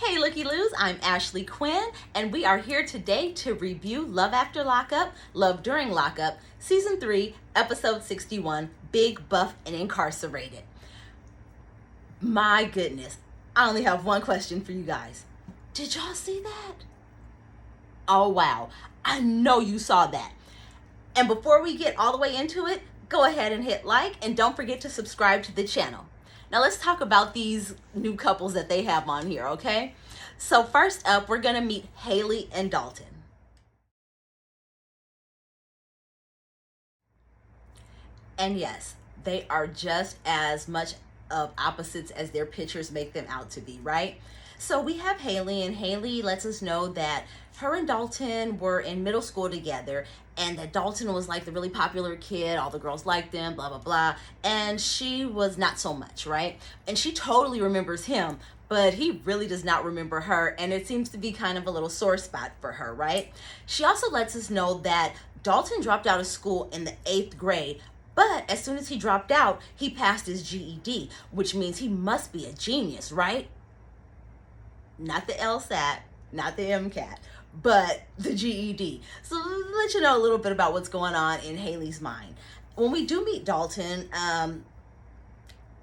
Hey Looky Loos, I'm Ashley Quinn, and we are here today to review Love After Lockup, Love During Lockup, Season 3, Episode 61, Big, Buff, and Incarcerated. My goodness, I only have one question for you guys. Did y'all see that? Oh wow, I know you saw that. And before we get all the way into it, go ahead and hit like, and don't forget to subscribe to the channel. Now let's talk about these new couples that they have on here, okay? So first up, we're gonna meet Haley and Dalton. And yes, they are just as much of opposites as their pictures make them out to be, right? So we have Haley, and Haley lets us know that her and Dalton were in middle school together, and that Dalton was like the really popular kid, all the girls liked him, blah, blah, blah, and she was not so much, right? And she totally remembers him, but he really does not remember her, and it seems to be kind of a little sore spot for her, right? She also lets us know that Dalton dropped out of school in the 8th grade, but as soon as he dropped out, he passed his GED, which means he must be a genius, right? Not the LSAT, not the MCAT, but the GED. So let you know a little bit about what's going on in Haley's mind. When we do meet Dalton,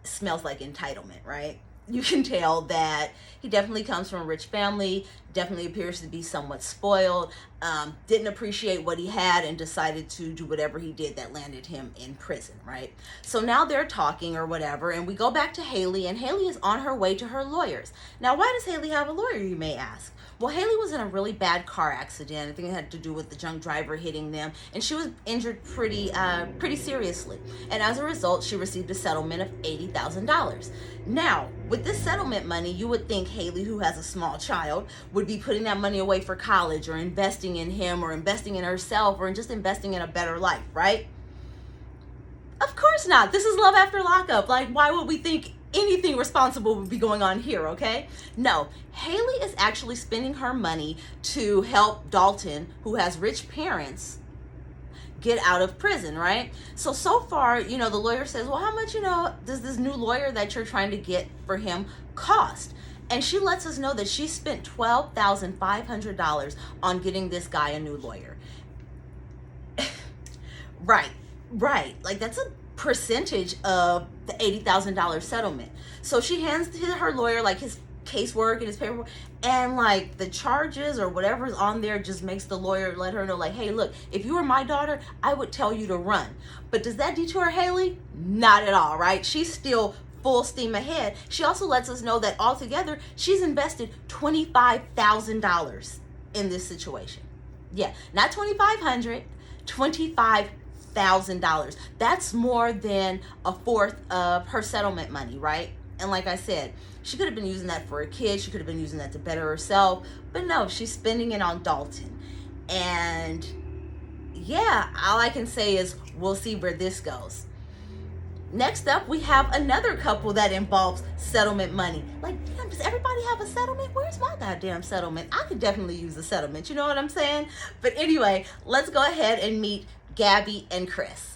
smells like entitlement, right? You can tell that he definitely comes from a rich family, definitely appears to be somewhat spoiled, didn't appreciate what he had, and decided to do whatever he did that landed him in prison, right? So now they're talking or whatever, and we go back to Haley, and Haley is on her way to her lawyers. Now, why does Haley have a lawyer, you may ask? Well, Haley was in a really bad car accident. I think it had to do with the drunk driver hitting them, and she was injured pretty seriously. And as a result, she received a settlement of $80,000. Now, with this settlement money, you would think Haley, who has a small child, would be putting that money away for college, or investing in him, or investing in herself, or just investing in a better life, right? Of course not. This is Love After Lockup. Like, why would we think anything responsible would be going on here, okay? No, Haley is actually spending her money to help Dalton, who has rich parents, get out of prison, right? So far, the lawyer says, well, how much, does this new lawyer that you're trying to get for him cost? And she lets us know that she spent $12,500 on getting this guy a new lawyer. Right. Like, that's a percentage of the $80,000 settlement. So she hands to her lawyer like his casework and his paperwork, and like the charges or whatever's on there just makes the lawyer let her know, like, hey, look, if you were my daughter, I would tell you to run. But does that detour Haley? Not at all, right? She's still full steam ahead. She also lets us know that altogether she's invested $25,000 in this situation. Yeah, not $2,500, $25,000. That's more than a fourth of her settlement money, right? And like I said, she could have been using that for a kid. She could have been using that to better herself. But no, she's spending it on Dalton. And yeah, all I can say is we'll see where this goes. Next up, we have another couple that involves settlement money. Like, damn, does everybody have a settlement? Where's my goddamn settlement? I could definitely use a settlement. You know what I'm saying? But anyway, let's go ahead and meet Gabby and Chris.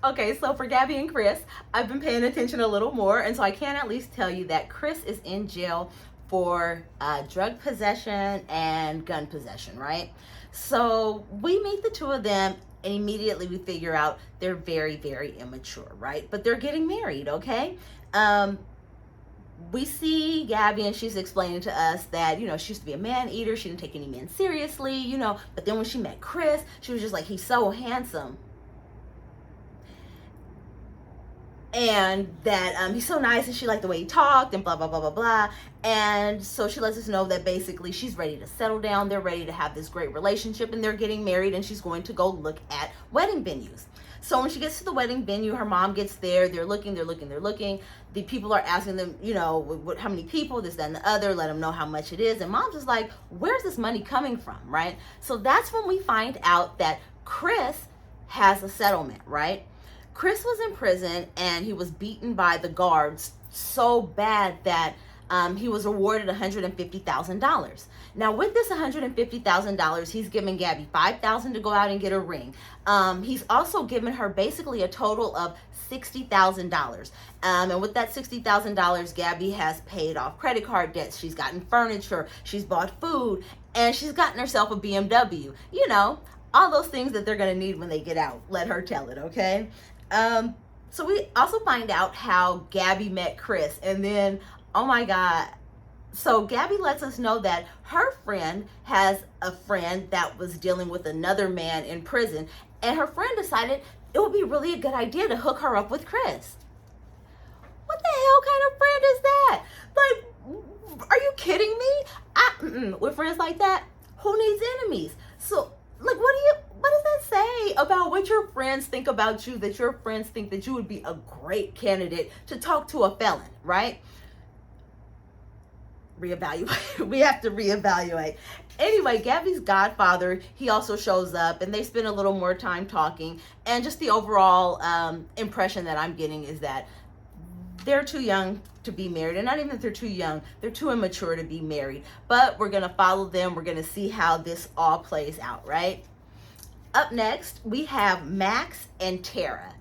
Okay, so for Gabby and Chris, I've been paying attention a little more, and so I can at least tell you that Chris is in jail for drug possession and gun possession, right? So we meet the two of them, and immediately we figure out they're very, very immature, right? But they're getting married, okay? We see Gabby, and she's explaining to us that, she used to be a man eater. She didn't take any men seriously, but then when she met Chris, she was just like, he's so handsome. And that he's so nice, and she liked the way he talked, and blah, blah, blah, blah, blah. And so she lets us know that basically she's ready to settle down. They're ready to have this great relationship, and they're getting married, and she's going to go look at wedding venues. So when she gets to the wedding venue, her mom gets there. They're looking. The people are asking them, how many people, this, that, and the other, let them know how much it is. And mom's just like, where's this money coming from, right? So that's when we find out that Chris has a settlement, right? Chris was in prison, and he was beaten by the guards so bad that he was awarded $150,000. Now, with this $150,000, he's given Gabby $5,000 to go out and get a ring. He's also given her basically a total of $60,000. And with that $60,000, Gabby has paid off credit card debts. She's gotten furniture. She's bought food. And she's gotten herself a BMW. You know, all those things that they're going to need when they get out. Let her tell it, okay? So we also find out how Gabby met Chris. And then, oh my God. So Gabby lets us know that her friend has a friend that was dealing with another man in prison. And her friend decided it would be really a good idea to hook her up with Chris. What the hell kind of friend is that? Like, are you kidding me? With friends like that, who needs enemies? So, like, what does that say about what your friends think about you, that your friends think that you would be a great candidate to talk to a felon, right? Reevaluate. We have to reevaluate. Anyway, Gabby's godfather, he also shows up, and they spend a little more time talking. And just the overall impression that I'm getting is that they're too young to be married. And not even that they're too young, they're too immature to be married. But we're going to follow them. We're going to see how this all plays out, right? Up next, we have Max and Tara.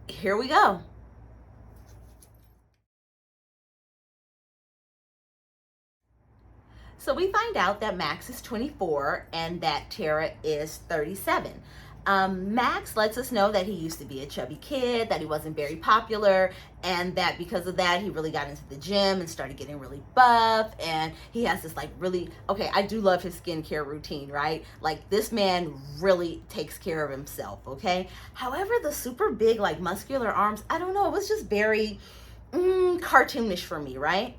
Here we go. So we find out that Max is 24 and that Tara is 37. Max lets us know that he used to be a chubby kid, that he wasn't very popular, and that because of that, he really got into the gym and started getting really buff. And he has this like really, okay, I do love his skincare routine, right? Like this man really takes care of himself, okay? However, the super big, like muscular arms, I don't know, it was just very cartoonish for me, right?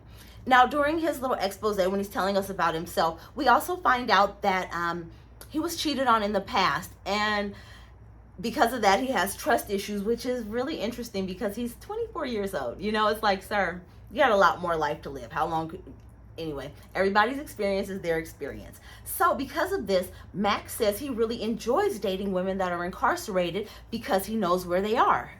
Now, during his little expose, when he's telling us about himself, we also find out that he was cheated on in the past. And because of that, he has trust issues, which is really interesting because he's 24 years old. You know, it's like, sir, you got a lot more life to live. How long could... Anyway, everybody's experience is their experience. So because of this, Max says he really enjoys dating women that are incarcerated because he knows where they are.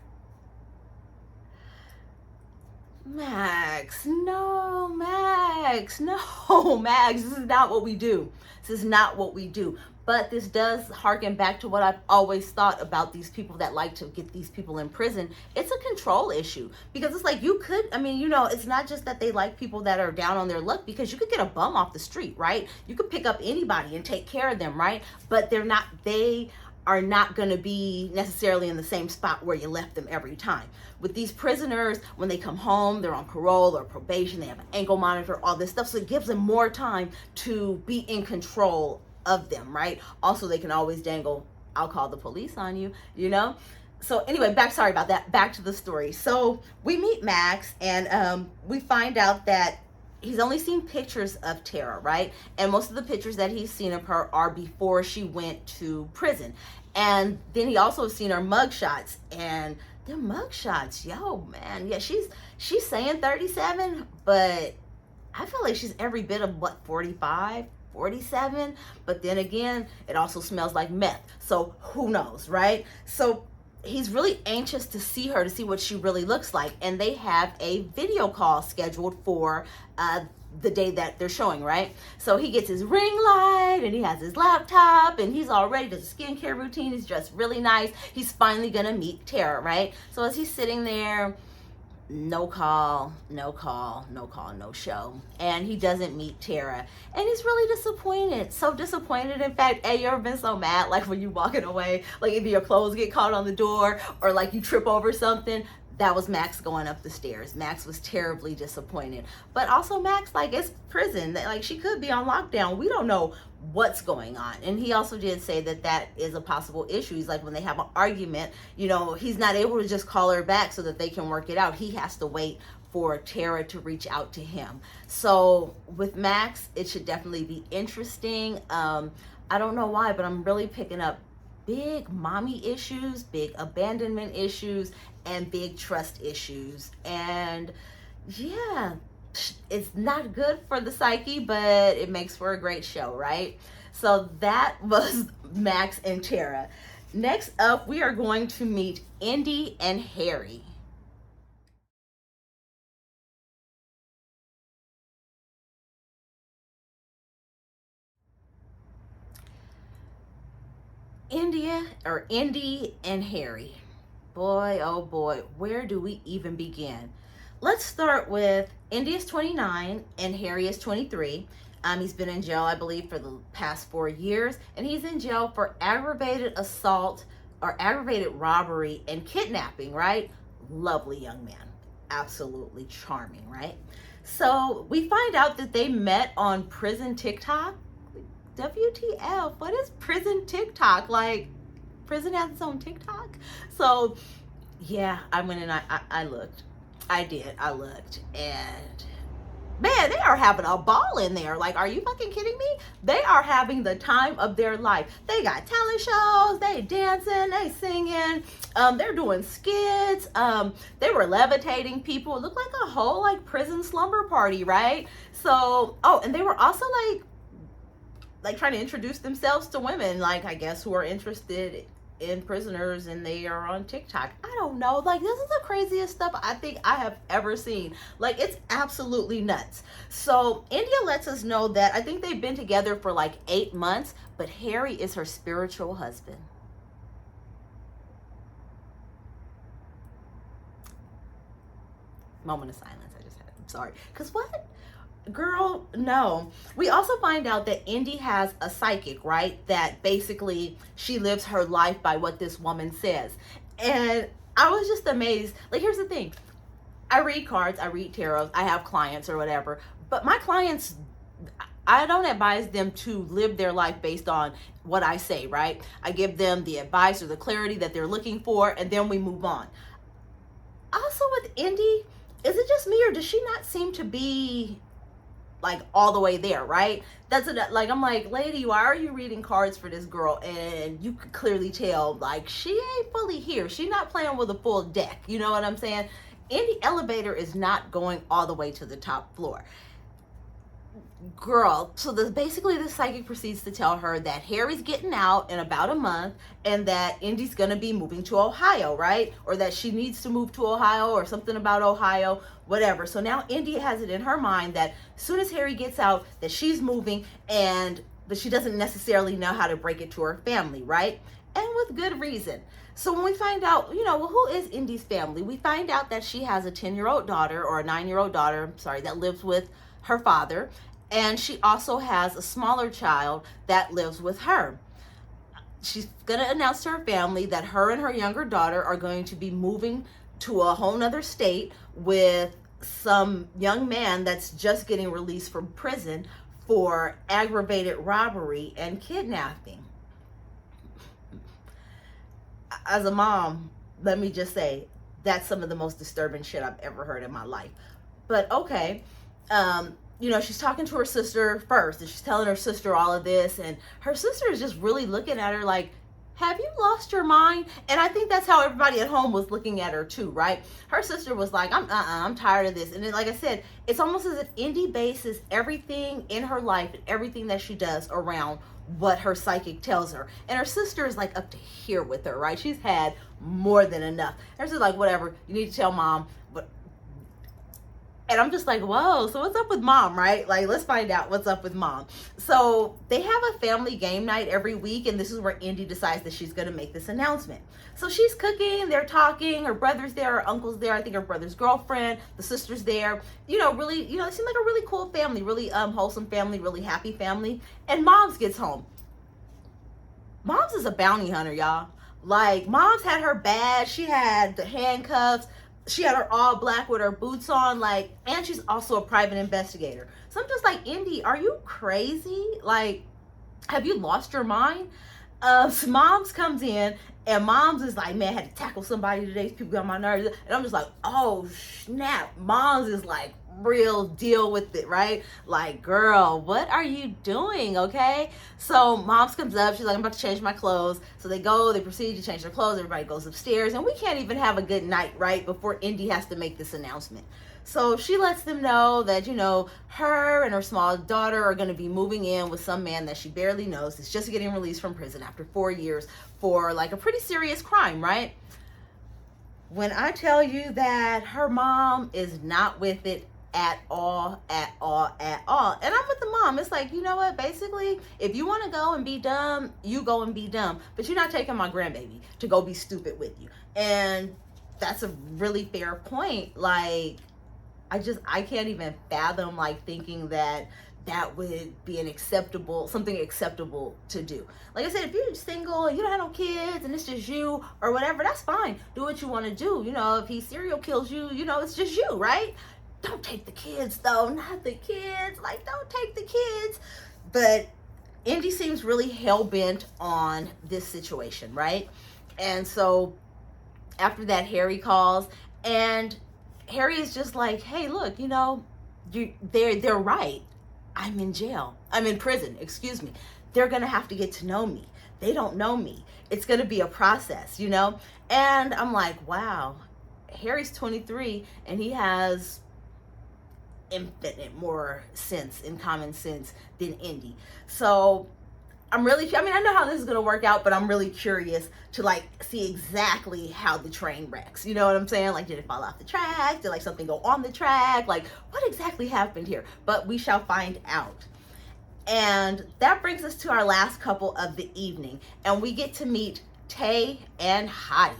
Max, no, Max, no, Max, this is not what we do. This is not what we do. But this does harken back to what I've always thought about these people that like to get these people in prison. It's a control issue because it's like you could, I mean, you know, it's not just that they like people that are down on their luck, because you could get a bum off the street, right? You could pick up anybody and take care of them, right? But they are not going to be necessarily in the same spot where you left them every time. With these prisoners, when they come home, they're on parole or probation, they have an ankle monitor, all this stuff. So it gives them more time to be in control of them, right? Also, they can always dangle, I'll call the police on you, you know? So anyway, sorry about that. Back to the story. So we meet Max and we find out that he's only seen pictures of Tara, right? And most of the pictures that he's seen of her are before she went to prison. And then he also has seen her mugshots, and their mugshots, yo, man, yeah, she's saying 37, but I feel like she's every bit of what, 45, 47, but then again, it also smells like meth, so who knows, right? So he's really anxious to see her, to see what she really looks like, and they have a video call scheduled for the day that they're showing, right? So he gets his ring light and he has his laptop and he's all ready. Does a skincare routine. He's dressed really nice. He's finally gonna meet Tara, right? So as he's sitting there, no call, no show. And he doesn't meet Tara. And he's really disappointed. So disappointed. In fact, hey, you ever been so mad, like when you're walking away, like either your clothes get caught on the door or like you trip over something? That was Max going up the stairs. Max was terribly disappointed. But also Max, like, it's prison. Like, she could be on lockdown. We don't know what's going on. And he also did say that that is a possible issue. He's like, when they have an argument, you know, he's not able to just call her back so that they can work it out. He has to wait for Tara to reach out to him. So with Max, it should definitely be interesting. I don't know why, but I'm really picking up big mommy issues, big abandonment issues, and big trust issues. And yeah, it's not good for the psyche, but it makes for a great show, right? So that was Max and Tara. Next up, we are going to meet Indy and Harry. Indy and Harry. Boy, oh boy, where do we even begin? Let's start with Indy is 29 and Harry is 23. He's been in jail, I believe, for the past 4 years, and he's in jail for aggravated assault or aggravated robbery and kidnapping, right? Lovely young man. Absolutely charming, right? So we find out that they met on prison TikTok. WTF, what is prison TikTok? Like, prison has its own TikTok? So, yeah, I went and I looked. I did. I looked. And, man, they are having a ball in there. Like, are you fucking kidding me? They are having the time of their life. They got talent shows. They dancing. They singing. They're doing skits. They were levitating people. It looked like a whole, like, prison slumber party, right? So, oh, and they were also, like trying to introduce themselves to women, like, I guess, who are interested in prisoners, and they are on TikTok. I don't know. Like, this is the craziest stuff I think I have ever seen. Like, it's absolutely nuts. So India lets us know that I think they've been together for like 8 months, but Harry is her spiritual husband. Moment of silence I just had. I'm sorry. Because what? Girl, no. We also find out that Indy has a psychic, right? That basically she lives her life by what this woman says. And I was just amazed. Like, here's the thing. I read cards, I read tarot, I have clients or whatever. But my clients, I don't advise them to live their life based on what I say, right? I give them the advice or the clarity that they're looking for, and then we move on. Also with Indy, is it just me, or does she not seem to be like all the way there, right? That's it. Like, I'm like, lady, why are you reading cards for this girl? And you could clearly tell, like, she ain't fully here. She not playing with a full deck. You know what I'm saying? Any elevator is not going all the way to the top floor. Girl, so basically the psychic proceeds to tell her that Harry's getting out in about a month, and that Indy's gonna be moving to Ohio, right? Or that she needs to move to Ohio, or something about Ohio, whatever. So now Indy has it in her mind that as soon as Harry gets out, that she's moving, but she doesn't necessarily know how to break it to her family, right? And with good reason. So when we find out, well, who is Indy's family? We find out that she has a 10-year-old daughter, or a 9-year-old daughter, that lives with her father. And she also has a smaller child that lives with her. She's going to announce to her family that her and her younger daughter are going to be moving to a whole nother state with some young man that's just getting released from prison for aggravated robbery and kidnapping. As a mom, let me just say, that's some of the most disturbing shit I've ever heard in my life. But okay, she's talking to her sister first, and she's telling her sister all of this, and her sister is just really looking at her like, have you lost your mind? And I think that's how everybody at home was looking at her too, right? Her sister was like, I'm tired of this. And then, like I said, it's almost as if Indy bases everything in her life and everything that she does around what her psychic tells her. And her sister is like up to here with her, right? She's had more than enough. Her sister's like, whatever, you need to tell mom. And I'm just like, whoa, so what's up with mom, right? Like, let's find out what's up with mom. So they have a family game night every week, and this is where Indy decides that she's going to make this announcement. So she's cooking, they're talking, her brother's there, her uncle's there, I think her brother's girlfriend, the sister's there. Really, it seemed like a really cool family, really wholesome family, really happy family. And Moms gets home. Moms is a bounty hunter, y'all. Like, Moms had her badge, she had the handcuffs, she had her all black with her boots on, like, and she's also a private investigator. So I'm just like, Indy, are you crazy? Like, have you lost your mind? So Moms comes in, and Moms is like, man, I had to tackle somebody today. These people got my nerves. And I'm just like, oh, snap. Moms is like, real deal with it, right? Like, girl, what are you doing? Okay. So Moms comes up, she's like, I'm about to change my clothes. So they proceed to change their clothes, everybody goes upstairs, and we can't even have a good night, right, before Indy has to make this announcement. So she lets them know that, her and her small daughter are going to be moving in with some man that she barely knows, that's just getting released from prison after 4 years for like a pretty serious crime, right? When I tell you that her mom is not with it at all, at all, at all. And I'm with the mom. It's like, you know what? Basically, if you want to go and be dumb, you go and be dumb. But you're not taking my grandbaby to go be stupid with you. And that's a really fair point. Like, I can't even fathom like thinking that that would be something acceptable to do. Like I said, if you're single and you don't have no kids and it's just you or whatever, that's fine. Do what you want to do. You know, if he serial kills you, you know, it's just you, right? Don't take the kids though, not the kids. Like, don't take the kids. But Indy seems really hell-bent on this situation, right? And so after that, Harry calls, and Harry is just like, hey, look, you know, they're right. I'm in prison, excuse me. They're going to have to get to know me. They don't know me. It's going to be a process, you know? And I'm like, wow, Harry's 23 and he has infinite more sense and common sense than Indy. So I know how this is going to work out, but I'm really curious to like see exactly how the train wrecks. You know what I'm saying? Like, did it fall off the track? Did like something go on the track? Like, what exactly happened here? But we shall find out. And that brings us to our last couple of the evening, and we get to meet Tay and Hottie.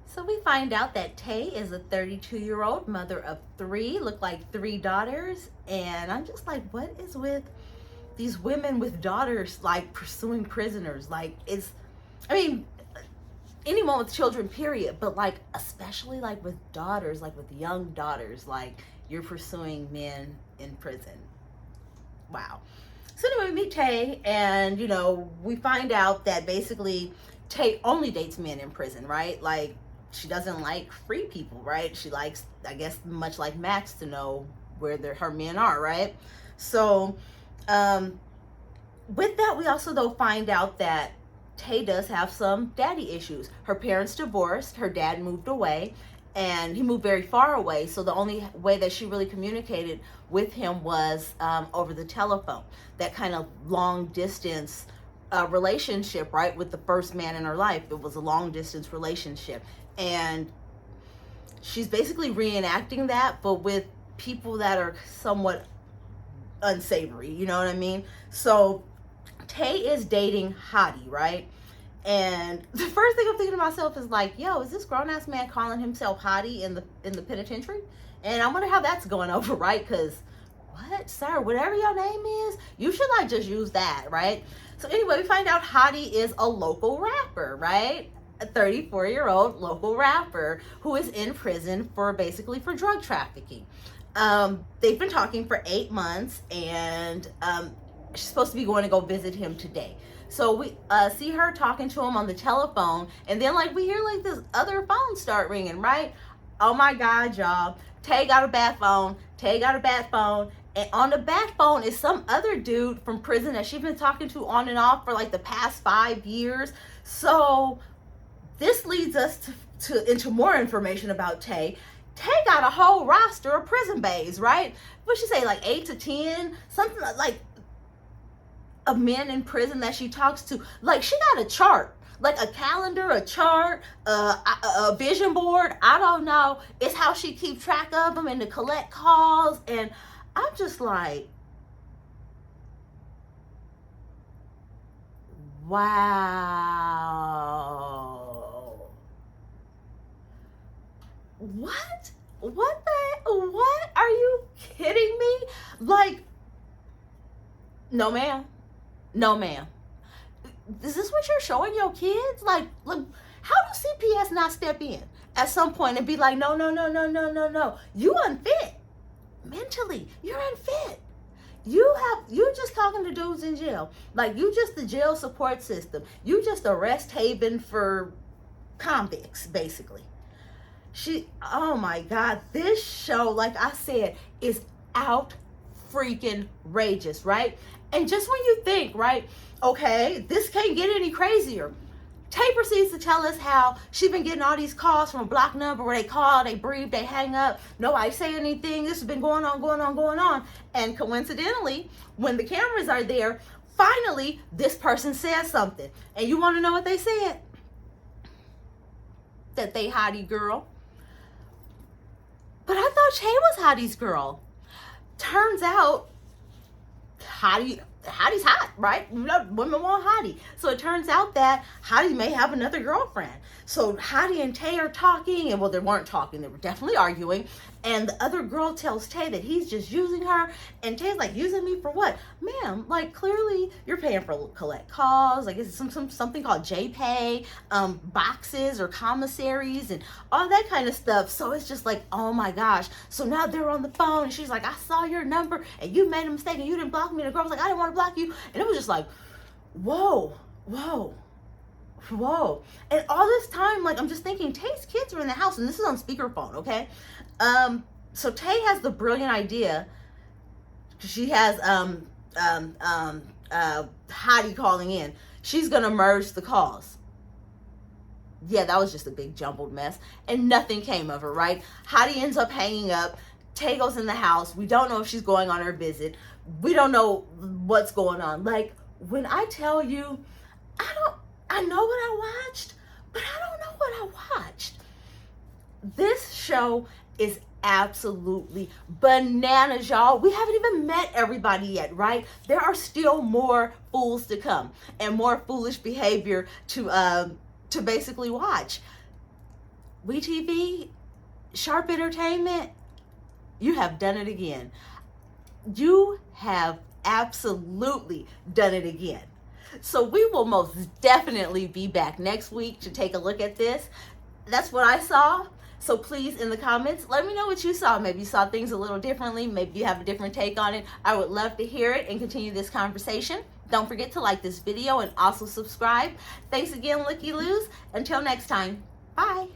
So we find out that Tay is a 32-year-old mother of three, look like three daughters. And I'm just like, what is with these women with daughters, like pursuing prisoners? Like, anyone with children, period. But like, especially like with daughters, like with young daughters, like you're pursuing men in prison. Wow. So anyway, we meet Tay, and you know, we find out that basically Tay only dates men in prison, right? Like, she doesn't like free people, right? She likes, I guess, much like Max, to know where her men are, right? So with that, we also though find out that Tay does have some daddy issues. Her parents divorced, her dad moved away, and he moved very far away. So the only way that she really communicated with him was over the telephone. That kind of long distance relationship, right? With the first man in her life, it was a long distance relationship. And she's basically reenacting that, but with people that are somewhat unsavory, you know what I mean? So Tay is dating Hottie, right? And the first thing I'm thinking to myself is like, yo, is this grown-ass man calling himself Hottie in the penitentiary? And I wonder how that's going over, right? Because, what, sir, whatever your name is, you should like just use that, right? So anyway, we find out Hottie is a local rapper, right? A 34-year-old local rapper who is in prison for drug trafficking. They've been talking for 8 months, and she's supposed to be going to go visit him today. So we see her talking to him on the telephone, and then like we hear like this other phone start ringing, right? Oh my God, y'all. Tay got a bad phone. And on the back phone is some other dude from prison that she's been talking to on and off for like the past 5 years. So this leads us into more information about Tay. Tay got a whole roster of prison bays, right? What she say, like 8 to 10, something like of men in prison that she talks to. Like, she got a chart, like a calendar, a chart, a vision board. I don't know. It's how she keeps track of them and to collect calls. And I'm just like, wow. What? What? Are you kidding me? Like, no ma'am. Is this what you're showing your kids? Like, how do CPS not step in at some point and be like, no. You unfit. Mentally, you're unfit. You just talking to dudes in jail. Like, you just the jail support system. You just a rest haven for convicts, basically. Oh my God, this show, like I said, is out freaking rageous, right? And just when you think, right, okay, this can't get any crazier, Tay proceeds to tell us how she's been getting all these calls from a block number where they call, they breathe, they hang up, nobody say anything. This has been going on. And coincidentally, when the cameras are there, finally, this person says something. And you want to know what they said? That they hottie girl. But I thought Tay was Hottie's girl. Turns out, Hottie's hot, right? Women want Hottie. So it turns out that Hottie may have another girlfriend. So Hottie and Tay are talking, and well, they weren't talking, they were definitely arguing. And the other girl tells Tay that he's just using her, and Tay's like, using me for what? Ma'am, like clearly you're paying for collect calls, like it's something called JPay, boxes or commissaries and all that kind of stuff. So it's just like, oh my gosh. So now they're on the phone, and she's like, I saw your number, and you made a mistake, and you didn't block me. And the girl was like, I didn't want to block you. And it was just like, whoa. And all this time, like, I'm just thinking, Tay's kids are in the house, and this is on speakerphone, okay? So Tay has the brilliant idea. She has Hottie calling in. She's gonna merge the calls. Yeah, that was just a big jumbled mess, and nothing came of it, right? Hottie ends up hanging up. Tay goes in the house. We don't know if she's going on her visit. We don't know what's going on. Like, when I tell you, I know what I watched, but I don't know what I watched. This show is absolutely bananas, y'all. We haven't even met everybody yet, right? There are still more fools to come and more foolish behavior to basically watch. WeTV, Sharp Entertainment, you have done it again. You have absolutely done it again. So we will most definitely be back next week to take a look at this. That's what I saw. So please, in the comments, let me know what you saw. Maybe you saw things a little differently. Maybe you have a different take on it. I would love to hear it and continue this conversation. Don't forget to like this video and also subscribe. Thanks again, Looky Loos. Until next time, bye.